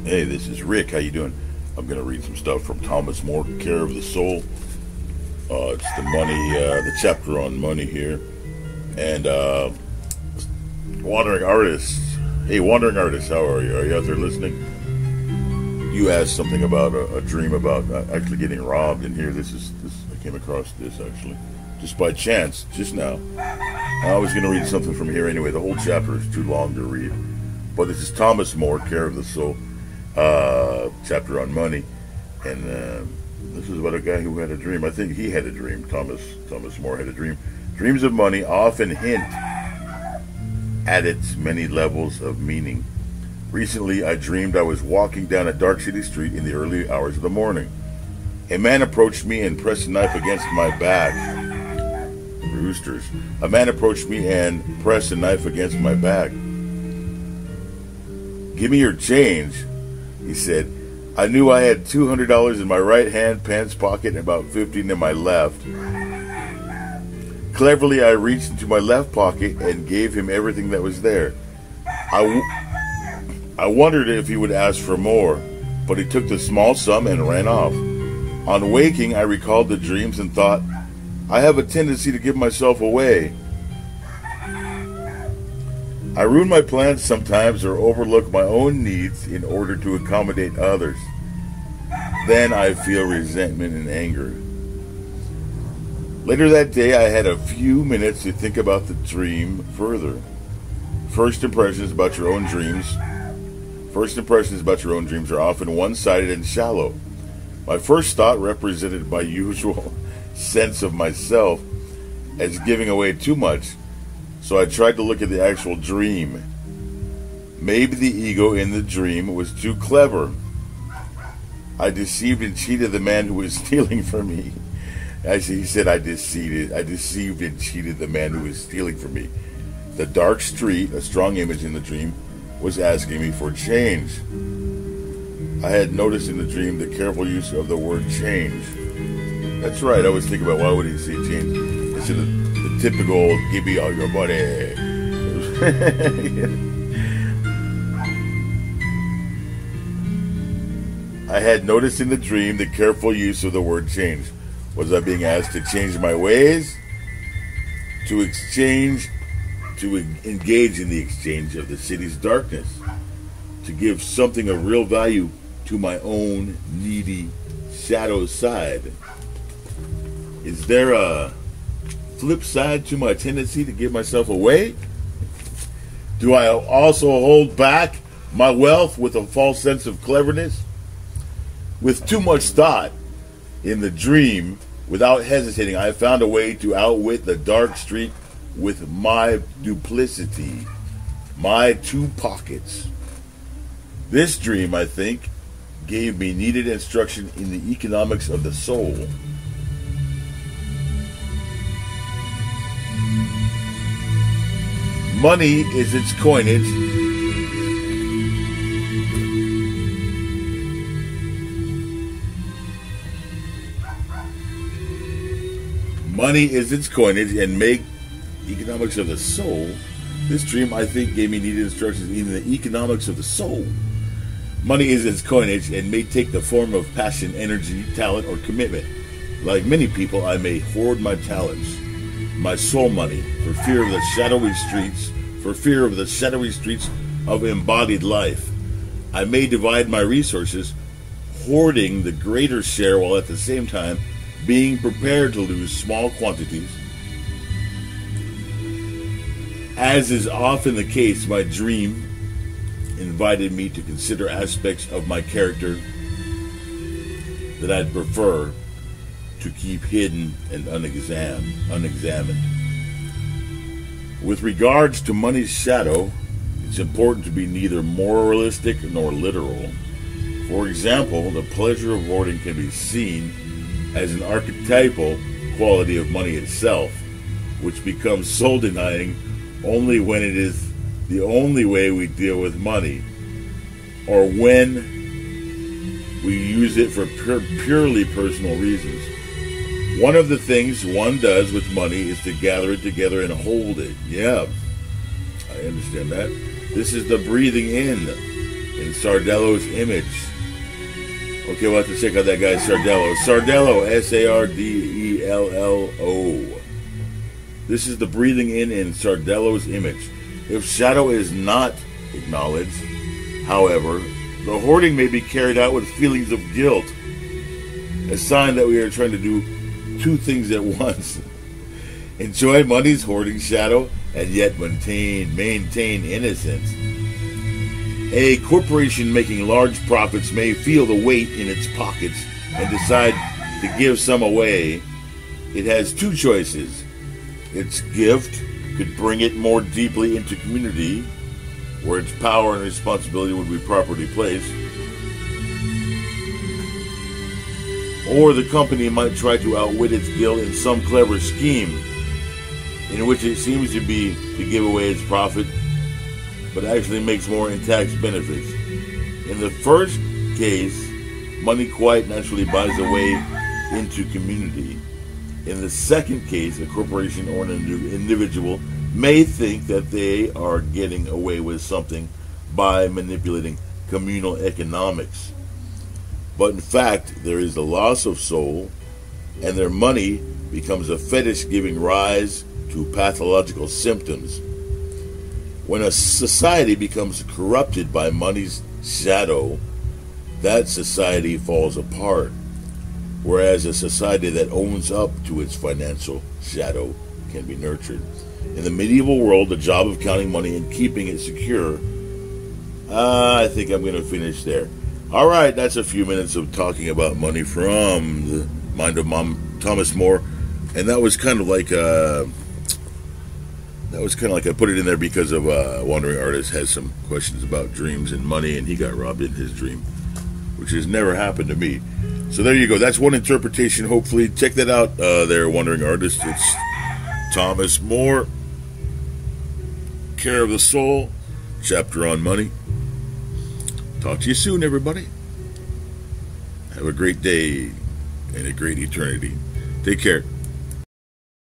Hey, this is Rick. How you doing? I'm gonna read some stuff from Thomas More, Care of the Soul. It's the chapter on money here, and wandering artists. Hey, wandering artists, how are you? Are you out there listening? You asked something about a dream about actually getting robbed, and here this. I came across this actually just by chance just now. I was gonna read something from here anyway. The whole chapter is too long to read, but this is Thomas More, Care of the Soul. Chapter on money, and this is about a guy who had a dream. I think he had a dream. Thomas More had a dream. Dreams of money often hint at its many levels of meaning. Recently, I dreamed I was walking down a dark city street in the early hours of the morning. A man approached me and pressed a knife against my back. Roosters. A man approached me and pressed a knife against my back. "Give me your change," he said. I knew I had $200 in my right hand pants pocket and about 15 in my left. Cleverly, I reached into my left pocket and gave him everything that was there. I wondered if he would ask for more, but he took the small sum and ran off. On waking, I recalled the dreams and thought, I have a tendency to give myself away. I ruin my plans sometimes or overlook my own needs in order to accommodate others. Then I feel resentment and anger. Later that day, I had a few minutes to think about the dream further. First impressions about your own dreams are often one-sided and shallow. My first thought represented my usual sense of myself as giving away too much. So I tried to look at the actual dream. Maybe the ego in the dream was too clever. I deceived and cheated the man who was stealing from me. Actually, he said I deceived and cheated the man who was stealing from me. The dark street, a strong image in the dream, was asking me for change. I had noticed in the dream the careful use of the word change. That's right, I was thinking about why would he say change? Instead of the typical, give me all your money. I had noticed in the dream the careful use of the word change. Was I being asked to change my ways? To engage in the exchange of the city's darkness? To give something of real value to my own needy shadow side? Is there a flip side to my tendency to give myself away? Do I also hold back my wealth with a false sense of cleverness? With too much thought in the dream, without hesitating, I found a way to outwit the dark street with my duplicity, my two pockets. This dream, I think, gave me needed instruction in the economics of the soul. Money is its coinage. Money is its coinage and make economics of the soul. This dream, I think, gave me needed instructions in the economics of the soul. Money is its coinage and may take the form of passion, energy, talent, or commitment. Like many people, I may hoard my talents, my soul money, for fear of the shadowy streets of embodied life. I may divide my resources, hoarding the greater share while at the same time being prepared to lose small quantities. As is often the case, my dream invited me to consider aspects of my character that I'd prefer to keep hidden and unexamined. With regards to money's shadow, it's important to be neither moralistic nor literal. For example, the pleasure of hoarding can be seen as an archetypal quality of money itself, which becomes soul-denying only when it is the only way we deal with money, or when we use it for purely personal reasons. One of the things one does with money is to gather it together and hold it. Yeah, I understand that. This is the breathing in in Sardello's image. Okay, we'll have to check out that guy Sardello. Sardello, Sardello. This is the breathing in Sardello's image. If shadow is not acknowledged, however, the hoarding may be carried out with feelings of guilt, a sign that we are trying to do two things at once. Enjoy money's hoarding shadow and yet maintain innocence. A corporation making large profits may feel the weight in its pockets and decide to give some away. It has two choices. Its gift could bring it more deeply into community, where its power and responsibility would be properly placed. Or the company might try to outwit its guilt in some clever scheme, in which it seems to be to give away its profit, but actually makes more in tax benefits. In the first case, money quite naturally buys a way into community. In the second case, a corporation or an individual may think that they are getting away with something by manipulating communal economics. But in fact, there is the loss of soul, and their money becomes a fetish giving rise to pathological symptoms. When a society becomes corrupted by money's shadow, that society falls apart. Whereas a society that owns up to its financial shadow can be nurtured. In the medieval world, the job of counting money and keeping it secure, I think I'm going to finish there. All right, that's a few minutes of talking about money from the mind of Thomas More, and that was kind of like I put it in there because of Wandering Artist has some questions about dreams and money, and he got robbed in his dream, which has never happened to me. So there you go. That's one interpretation. Hopefully, check that out. There, Wandering Artist. It's Thomas More, Care of the Soul, chapter on money. Talk to you soon, everybody. Have a great day and a great eternity. Take care.